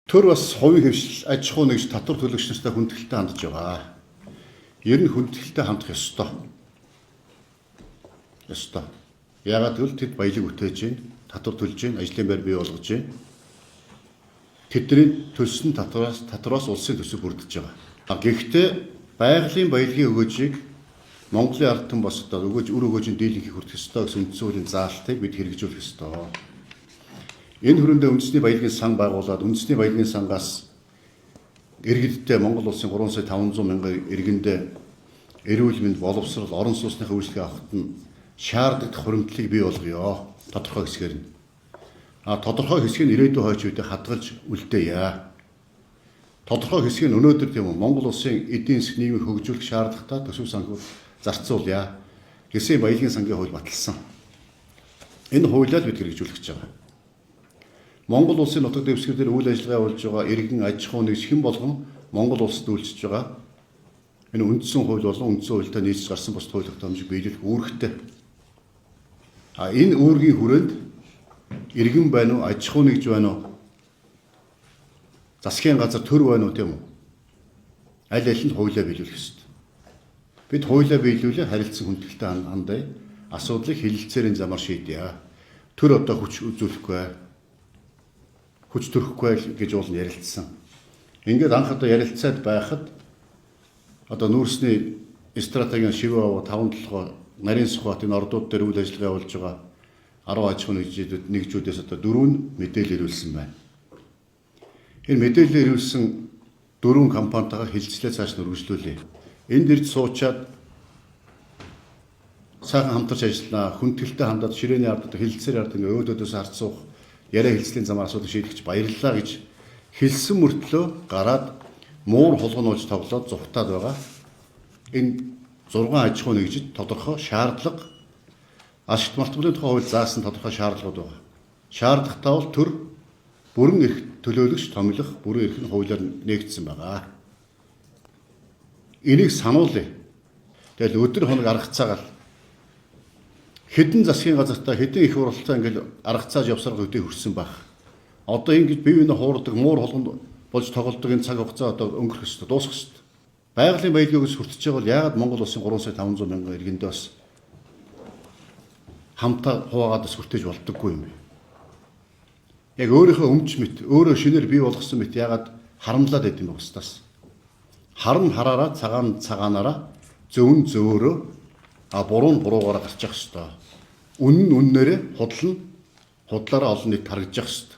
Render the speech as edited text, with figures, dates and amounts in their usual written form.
Төр бас хувийн хвшил аж ахуй нэгж татвар төлөгч нартай хүндэтгэлтэй хандж байгаа. Ер нь хүндэтгэлтэй хандах ёстой. Ёстой. Яагаад гэвэл тэд баялаг үтээж байна, татвар төлж байна, ажлын байр бий болгож байна. Тэдний төлсөн татвараас улсын төсөв бүрдэж байгаа. Гэхдээ байгалийн баялагын өгөөжийг Монголын ард түмэн бас одоо үр өгөөжийн дийлэнхийг хүртэх ёстой гэсэн үндсэн хуулийн заалтыг бид хэрэгжүүлэх ёстой. Энэ хүрээндээ үндэсний баялагын сан байгуулад үндэсний баялагын сангаас иргэдтэй Монгол улсын 3 сая 500 мянган иргэндээ эрүүл мэнд, боловсрол, орон сууцны үйлчлэгээ авахт нь шаардлагатай хуримтлалыг бий болгоё. Тодорхой хэсгээр нь. Тодорхой хэсгийг ирээдүйн хойч үедээ хадгалж үлдээе. Тодорхой хэсгийг өнөөдөр тийм үү Монгол улсын эдийн засгийн нийгмийг хөгжүүлэх шаардлагатай төсөв санхүү зарцуулъя. Гэсэн баялагын сангийн хууль баталсан. Энэ хуулиар бид хэрэгжүүлэх гэж байгаа. Монгол улсын нутаг дэвсгэр дээр үйл ажиллагаа болж байгаа иргэн аж ахуй нэгж хэн болгон Монгол улсад үйлчилж байгаа. Энэ үндсэн хууль болон үндсэн хуультай нийцж гарсан бус хууль тогтоомжийг биелүүлэх үүрэгтэй. Энэ үүргийн хүрээнд иргэн байна уу, аж ахуй нэгж байна уу? Засгийн газар төр байна уу тийм үү? Аль аль нь хуулиа биелүүлэх ёстой. Бид хуулиа биелүүлээ харилцан хүндэтгэлтэй хандъя. Асуудлыг хэлэлцээрийн замаар шийдъя. Төр одоо хүч үзүүлэхгүй, хүч төрөхгүй гэж уул ярилцсан. Ингээд анх одоо ярилцаад байхад одоо нүүрсний стратегийн шивээ 5-7 нарийн Сүхбаатарын ордууд дээр үйл ажиллагаа болж байгаа 10 аж ахуй нэгжүүдээс одоо 4 нь мэдээлэл ирүүлсэн байна. Энэ мэдээлэл ирүүлсэн 4 компанитайгаар хилцлээ цааш нь үргэлжлүүлээ. Энд ирж суучаад сайхан хамтарч ажиллана, хүндэтгэлтэй хандаад ширээний ард хилцээр ард ингээ өөдөөдөөс харцуух яриа хэлцлийн замаар асуудал шийдэгч баярлалаа гэж хэлсэн мөртлөө гараад муур хулгуунуулж тоглоод зүхтаад байгаа. Энэ 6 аж ахуй нэгжид тодорхой шаардлага ашигт малтмын тухай хууль заасан тодорхой шаардлагууд байгаа. Шаардлагатай бол төр бүрэн эрх төлөөлөгч томилох бүрэн эрх нь хуулиар нээгдсэн байгаа. Энийг сануулъя. Тэгэл өдөр хоног арга цагаал хэдэн засгийн газартаа хэдэн их уралцаа ингээл арга цааж явсаар өдөө хүрсэн баг. Одоо ингэж бие биенээ хуурдаг муур холгонд болж тоглодог энэ цаг хугацаа одоо өнгөрөх ёстой, дуусах ёстой. Байгалийн баялагын өгөөс хүртэж байгаа бол яагаад Монгол улсын 3 сая 500 мянган иргэндээ бас хамтаа хуваагаад бас хүртэж болдоггүй юм бэ? Яг өөрийнхөө өмч мэт, өөрөө шинээр бий болгосон мэт яагаад харамлаад байд юм бэ устдаас? Харн хараараа, цагаан цагаанаараа, зөв нь зөөрөө, буруу нь буруугаараа гарчих ёстой. Үнэн нь үннээрээ, худал нь худлаараа олон нийт харагдах ёстой.